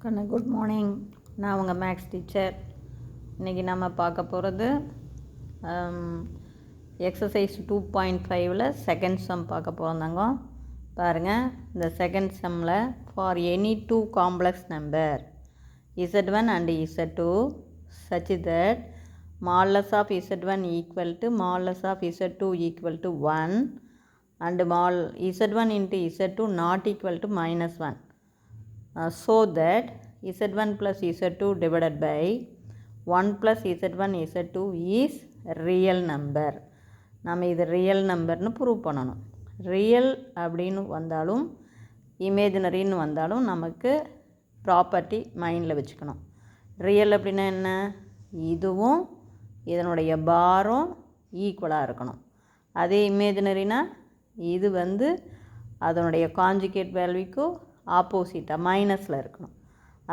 கண்ணு good morning. நான் உங்கள் மேக்ஸ் டீச்சர். இன்றைக்கி நம்ம பார்க்க போகிறது எக்ஸசைஸ் 2.5ல் செகண்ட் சம் பார்க்க போகிறோந்தாங்க. பாருங்கள், இந்த செகண்ட் சம்மில் for any two complex number z1 and z2 such that modulus of z1 equal to modulus of z2 equal to 1 and z1 into z2 not equal to -1. So that z1 plus z2 divided by 1 plus z1 z2 is real number. நம்ம இது real நம்பர்னு prove பண்ணணும். Real அப்படின்னு வந்தாலும் இமேஜினரின்னு வந்தாலும் நமக்கு property மைண்டில் வச்சுக்கணும். ரியல் அப்படின்னா என்ன? இதுவும் இதனுடைய பாரும் ஈக்குவலாக இருக்கணும். அதே இமேஜினரினா இது அதனுடைய காஞ்சுகேட் வேல்யூக்கு ஆப்போசிட்டாக மைனஸில் இருக்கணும்.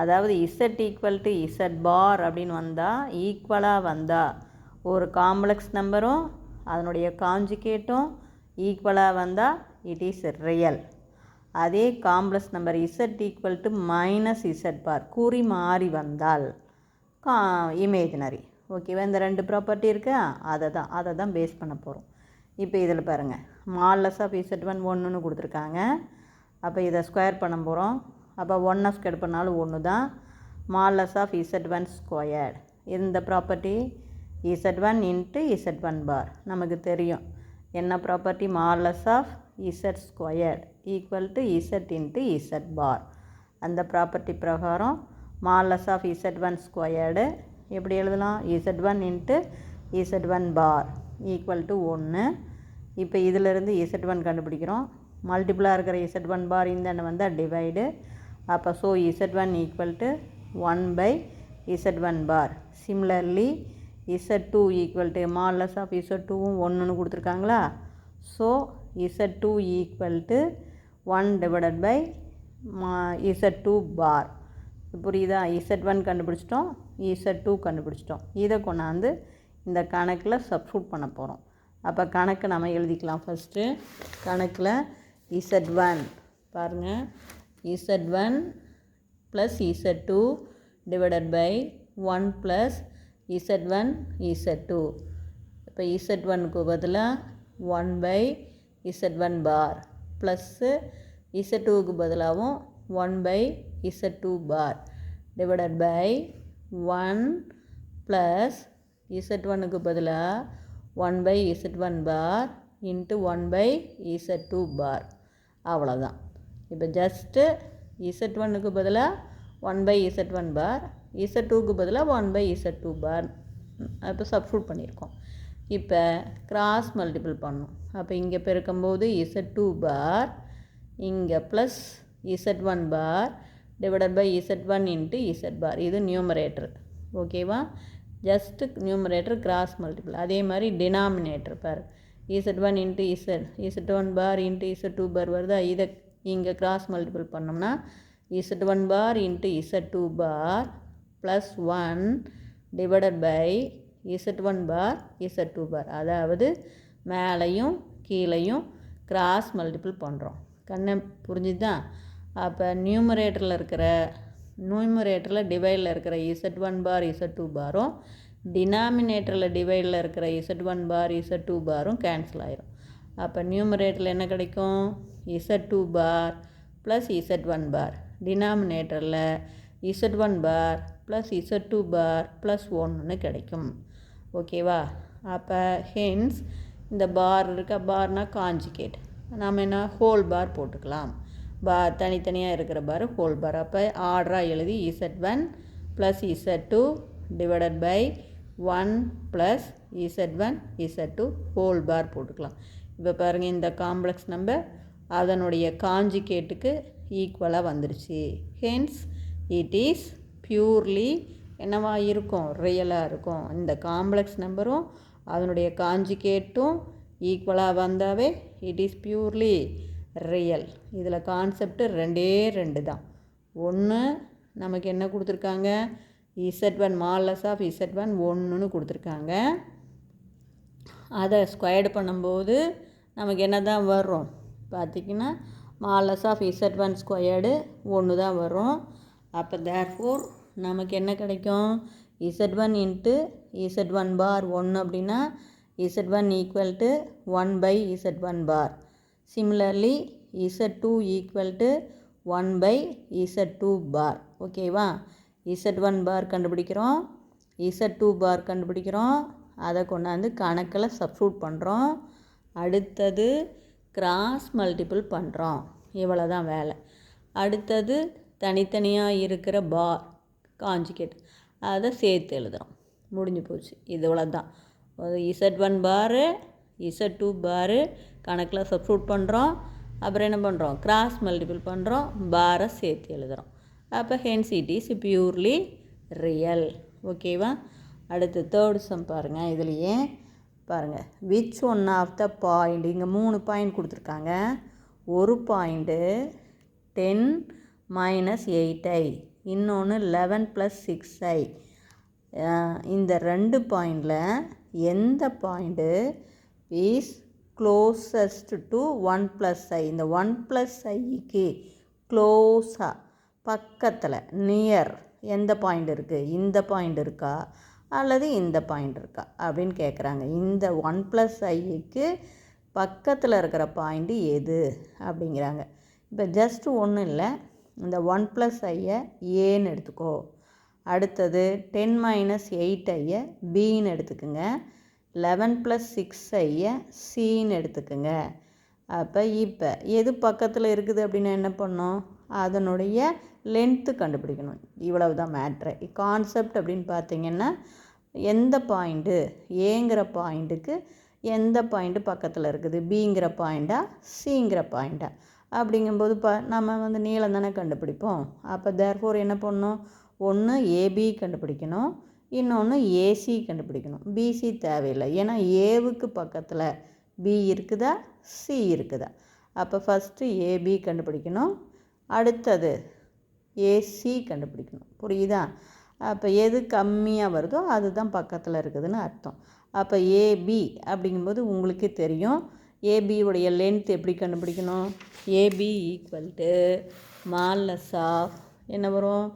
அதாவது இசட் ஈக்குவல் டு இசட் பார் அப்படின்னு வந்தால், ஈக்குவலாக வந்தால், ஒரு காம்ப்ளெக்ஸ் நம்பரும் அதனுடைய காஞ்சுகேட்டும் ஈக்குவலாக வந்தால் இட் இஸ் ரியல். அதே complex number z equal to minus z bar குறி மாறி வந்தால் இமேஜினரி. ஓகேவா? இந்த ரெண்டு ப்ராப்பர்ட்டி இருக்கா, அதை தான் பேஸ் பண்ண போகிறோம். இப்போ இதில் பாருங்கள், மாடுலஸ் ஆஃப் z1 1ன்னு கொடுத்துருக்காங்க. அப்போ இதை ஸ்கொயர் பண்ண போகிறோம். அப்போ 1 ஸ்கொயர் பண்ணாலும் 1 தான். மாடுலஸ் ஆஃப் z1 ஸ்கொயர்டு, இந்த property z1 into z1 bar நமக்கு தெரியும். என்ன property? Modulus of z squared equal to z into z bar. அந்த ப்ராப்பர்ட்டி பிரகாரம் மாடுலஸ் ஆஃப் z1 ஸ்கொயர்டு எப்படி எழுதலாம்? z1 into z1 bar equal to 1. இப்போ இதிலிருந்து z1 கண்டுபிடிக்கிறோம். மல்டிபிளாக இருக்கிற z1 பார் இந்த வந்தால் டிவைடு. அப்போ so z1 equal to 1 by z1 bar. Similarly z2 equal to modulus of z2வும் 1ன்னு கொடுத்துருக்காங்களா. So z2 equal to 1 divided by z2 bar. புரியுதா? z1 கண்டுபிடிச்சிட்டோம், z2 கண்டுபிடிச்சிட்டோம். இதை கொண்டாந்து இந்த கணக்கில் சப்ஸ்டிட்யூட் பண்ண போகிறோம். அப்போ கணக்கு நம்ம எழுதிக்கலாம். ஃபஸ்ட்டு கணக்கில் z1 பாருங்கள், z1 plus z2 divided by 1 plus z1 z2. இப்போ z1க்கு பதிலாக 1 பை z1 பார் ப்ளஸ்ஸு z2க்கு பதிலாகவும் 1 by z2 bar divided by 1 plus z1க்கு பதிலாக 1 by z1 bar into 1 by z2 bar. அவ்வளோதான். இப்போ ஜஸ்ட்டு z1க்கு பதிலாக 1 பை z1 பார், z2க்கு பதிலாக 1 பை z2 பார் இப்போ சப்ஸ்டிட்யூட் பண்ணியிருக்கோம். இப்போ கிராஸ் மல்டிபிள் பண்ணணும். அப்போ இங்கே பெருக்கும்போது z2 பார், இங்கே plus z1 bar divided by z1 into z bar. இது நியூமரேட்டர். ஓகேவா? Just numerator cross multiple. அதே மாதிரி denominator bar, z1 into z1 bar into z2 bar வருதா. இதை இங்கே கிராஸ் மல்டிபிள் பண்ணோம்னா z1 bar into z2 bar plus 1 divided by z1 bar z2 bar. அதாவது மேலையும் கீழையும் கிராஸ் மல்டிபிள் பண்ணுறோம். கண்ணை புரிஞ்சுதான்? அப்போ நியூமரேட்டரில் டிவைடில் இருக்கிற z1 பார் z2 பாரும், டினாமினேட்டரில் டிவைடில் இருக்கிற z1 பார் z2 பாரும் கேன்சல் ஆயிரும். அப்போ நியூமரேட்டரில் என்ன கிடைக்கும்? z2 பார் ப்ளஸ் z1 பார், டினாமினேட்டரில் z1 bar plus z2 bar plus 1ன்னு கிடைக்கும். ஓகேவா? அப்போ ஹென்ஸ் இந்த பார் பார்னால் காஞ்சுகேட், நாம் என்ன ஹோல் பார் போட்டுக்கலாம். பார் தனித்தனியாக இருக்கிற பார் ஹோல் பார். அப்போ ஆர்டராக எழுதி z1 plus z2 divided by 1 plus z1 z2 whole bar போட்டுக்கலாம். இப்போ பாருங்கள், இந்த காம்ப்ளெக்ஸ் நம்பர் அதனுடைய காஞ்சுகேட்டுக்கு ஈக்குவலாக வந்துருச்சு. ஹென்ஸ் இட் இஸ் பியூர்லி என்னவாக இருக்கும்? ரியலாக இருக்கும். இந்த காம்ப்ளெக்ஸ் நம்பரும் அதனுடைய காஞ்சுகேட்டும் ஈக்குவலாக வந்தாவே இட் இஸ் பியூர்லி ரியல். இதில் கான்செப்ட் ரெண்டு தான். ஒன்று நமக்கு என்ன கொடுத்துருக்காங்க? z1 மாடுலஸ் ஆஃப் z1 1ன்னு கொடுத்துருக்காங்க. அதை ஸ்கொயர்டு பண்ணும்போது நமக்கு என்ன தான் வரும் பார்த்திங்கன்னா, மாடுலஸ் ஆஃப் z1 ஸ்கொயர்டு 1 தான் வரும். அப்போ தேர்ஃபோர் நமக்கு என்ன கிடைக்கும், z1 இன்ட்டு z1 பார் 1 அப்படின்னா z1 equal to 1 by z1 bar. Similarly z2 equal to 1 by z2 bar. ஓகேவா, z1 பார் கண்டுபிடிக்கிறோம், z2 பார் கண்டுபிடிக்கிறோம், அதை கொண்டாந்து கணக்கில் சப்ஸ்டியூட் பண்ணுறோம். அடுத்தது கிராஸ் மல்டிபிள் பண்ணுறோம். இவ்வளோ தான் வேலை. அடுத்தது தனித்தனியாக இருக்கிற பார் காஞ்சிகேட் அதை சேர்த்து எழுதுகிறோம். முடிஞ்சு போச்சு. இவ்வளோ தான். z1 பாரு z2 பாரு கணக்கில் சப்ஸ்டியூட் பண்ணுறோம். அப்புறம் என்ன பண்ணுறோம், கிராஸ் மல்டிபிள் பண்ணுறோம், பாரை சேர்த்து எழுதுகிறோம். அப்போ hence it is purely real. ஓகேவா. அடுத்து தேர்ட் சம் பாருங்கள். இதுலேயே பாருங்கள், which one of the point, இங்கே 3 பாயிண்ட் கொடுத்துருக்காங்க. ஒரு பாயிண்ட்டு 10 மைனஸ் 8i, இன்னொன்று 11 ப்ளஸ் 6i. இந்த 2 பாயிண்டில் எந்த point is closest to 1 plus i? இந்த 1 ப்ளஸ் ஐக்கு க்ளோஸாக பக்கத்தில் நியர் எந்த பாயிண்ட் இருக்குது, இந்த பாயிண்ட் இருக்கா அல்லது இந்த பாயிண்ட் இருக்கா அப்படின்னு கேட்குறாங்க. இந்த 1 ப்ளஸ் ஐக்கு பக்கத்தில் இருக்கிற பாயிண்ட்டு எது அப்படிங்கிறாங்க. இப்போ ஜஸ்ட்டு ஒன்றும் இல்லை, இந்த 1 ப்ளஸ் ஐயை ஏன்னு எடுத்துக்கோ. அடுத்தது 10 மைனஸ் 8ஐயை பின்னு எடுத்துக்குங்க. 11 ப்ளஸ் 6ஐயை சின்னு எடுத்துக்குங்க. அப்போ இப்போ எது பக்கத்தில் இருக்குது அப்படின்னா என்ன பண்ணோம், அதனுடைய லென்த்து கண்டுபிடிக்கணும். இவ்வளவு தான் மேட்ரு. கான்செப்ட் அப்படின்னு பார்த்தீங்கன்னா, எந்த பாயிண்ட்டு ஏங்கிற பாயிண்ட்டுக்கு எந்த பாயிண்ட்டு பக்கத்தில் இருக்குது, பிங்கிற பாயிண்ட்டா சிங்கிற பாயிண்ட்டா அப்படிங்கும்போது நம்ம வந்து நீளம் தானே கண்டுபிடிப்போம். அப்போ தேர்ஃபோர் என்ன பண்ணணும், ஒன்று ஏபி கண்டுபிடிக்கணும், இன்னொன்று ஏசி கண்டுபிடிக்கணும். பிசி தேவையில்லை, ஏன்னா ஏவுக்கு பக்கத்தில் பி இருக்குதா சி இருக்குதா. அப்போ ஃபஸ்ட்டு ஏபி கண்டுபிடிக்கணும், அடுத்தது ஏசி கண்டுபிடிக்கணும். புரியுதா. அப்போ எது கம்மியாக வருதோ அதுதான் பக்கத்தில் இருக்குதுன்னு அர்த்தம். அப்போ ஏபி அப்படிங்கும்போது உங்களுக்கே தெரியும், ஏபியுடைய லென்த் எப்படி கண்டுபிடிக்கணும். AB equal to modulus of என்ன வரும்,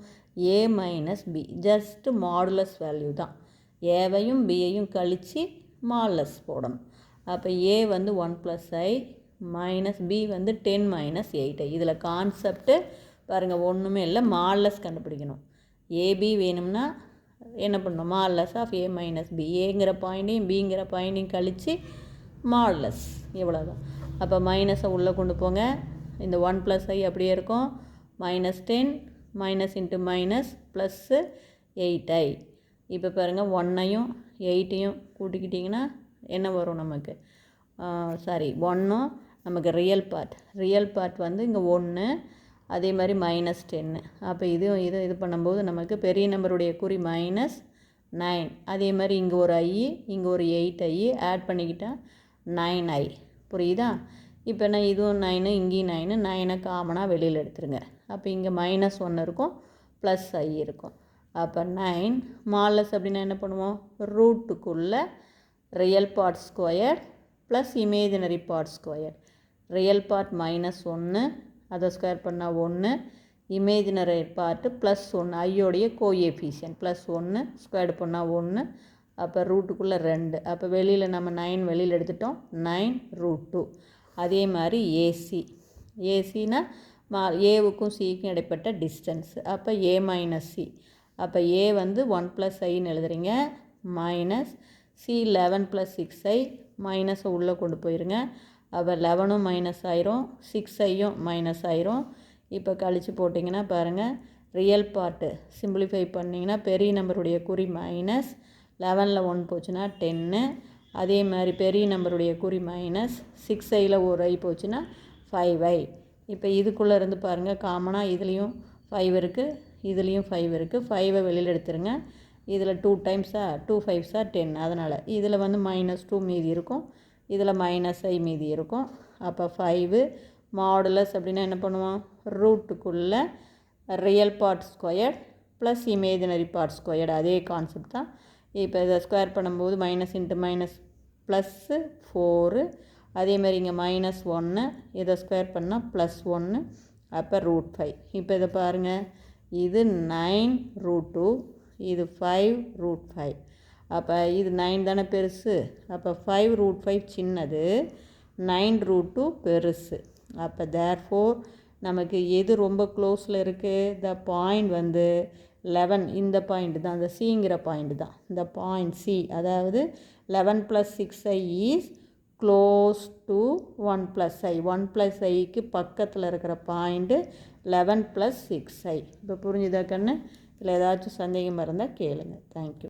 A minus B. Just modulus value தான். ஏவையும் பியையும் கழித்து மாடுலஸ் போடணும். அப்போ ஏ வந்து 1 ப்ளஸ் ஐ மைனஸ் பி வந்து 10 மைனஸ் 8i. இதில் கான்செப்ட்டு பாருங்கள், ஒன்றுமே இல்லை, மாடுலஸ் கண்டுபிடிக்கணும். ஏபி வேணும்னா என்ன பண்ணணும், modulus of A minus B. ஏங்கிற பாயிண்ட்டையும் பிங்கிற பாயிண்ட்டையும் கழித்து மாடுலஸ். இவ்வளோதான். அப்போ மைனஸை உள்ளே கொண்டு போங்க. இந்த 1 ப்ளஸ் ஐ அப்படியே இருக்கும். -10 minus into minus plus 8i. இப்போ பாருங்கள், 1ஐயும் 8ஐயும் கூட்டிக்கிட்டிங்கன்னா என்ன வரும் நமக்கு, சாரி 1ம் நமக்கு ரியல் பார்ட் வந்து இங்கே 1, அதே மாதிரி -10. அப்போ இது பண்ணும்போது நமக்கு பெரிய நம்பருடைய குறி -9. அதே மாதிரி இங்கே ஒரு ஐ, இங்கே ஒரு 8i ஆட் பண்ணிக்கிட்டால் 9i. புரியுதா. இப்போ நான் இதுவும் 9, இங்கேயும் 9, 9ஐ காமனாக வெளியில் எடுத்துருங்க. அப்போ இங்கே -1 இருக்கும், ப்ளஸ் ஐ இருக்கும். அப்போ 9 மாடுலஸ் அப்படின்னா என்ன பண்ணுவோம், ரூட்டுக்குள்ளே real part square plus imaginary part square. Real part -1, அதை ஸ்கொயர் பண்ணால் 1, இமேஜினரி பார்ட்டு +1, ஐயோடைய கோஎஃபிஷியன்ட் +1 ஸ்கொயர் பண்ணால் 1. அப்போ ரூட்டுக்குள்ளே 2. அப்போ வெளியில் நம்ம 9 வெளியில் எடுத்துட்டோம், 9√2. அதே மாதிரி ஏசினா ஏவுக்கும் சிக்கும் இடைப்பட்ட டிஸ்டன்ஸ். அப்போ ஏ மைனஸ் சி. அப்போ ஏ வந்து 1 ப்ளஸ் ஐன்னு எழுதுறீங்க, மைனஸ் சி 11 ப்ளஸ் 6i, மைனஸை உள்ளே கொண்டு போயிருங்க. அப்போ 11ம் மைனஸ் ஆயிரும், 6ஐயும் மைனஸ் ஆயிரும். இப்போ கழித்து போட்டிங்கன்னா பாருங்கள், ரியல் பார்ட்டு சிம்பிளிஃபை பண்ணிங்கன்னா பெரிய நம்பருடைய குறி -, 11ல் 1 போச்சுன்னா 10. அதே மாதிரி பெரிய நம்பருடைய குறி -6iல் ஒரு ஐ போச்சுன்னா 5i. இப்போ இதுக்குள்ளே இருந்து பாருங்கள், காமனாக இதுலேயும் 5 இருக்குது, இதுலேயும் 5 இருக்குது. 5ஐ வெளியில் எடுத்துருங்க. இதில் 2 டைம்ஸா 2 5s 10. அதனால் இதில் வந்து -2 மீதி இருக்கும், இதில் -i மீதி இருக்கும். அப்போ 5 மாடுலஸ் அப்படின்னா என்ன பண்ணுவோம், ரூட்டுக்குள்ளே real part square plus imaginary part square. அதே கான்செப்ட் தான். இப்போ இதை ஸ்கொயர் பண்ணும்போது மைனஸ் இன்ட்டு மைனஸ் ப்ளஸ்ஸு 4. அதேமாதிரி இங்கே -1, இதை ஸ்கொயர் பண்ணால் +1. அப்போ √5. இப்போ இதை பாருங்கள், இது 9√2, இது 5√5. அப்போ இது 9 தானே பெருசு, அப்போ 5√5 சின்னது, 9√2 பெருசு. அப்போ தேர்ஃபோர் நமக்கு எது ரொம்ப க்ளோஸில் இருக்குது, த பாயிண்ட் வந்து 11, இந்த பாயிண்ட் தான், அந்த சிங்கிற பாயிண்ட் தான், இந்த பாயிண்ட் சி, அதாவது 11 + 6i is close to 1 + i. 1 + iக்கு பக்கத்தில் இருக்கிற பாயிண்ட்டு 11 + 6i. இப்போ புரிஞ்சுதா கண்ணு? இதில் ஏதாச்சும் சந்தேகம் இருந்தால் கேளுங்க. தேங்க்யூ.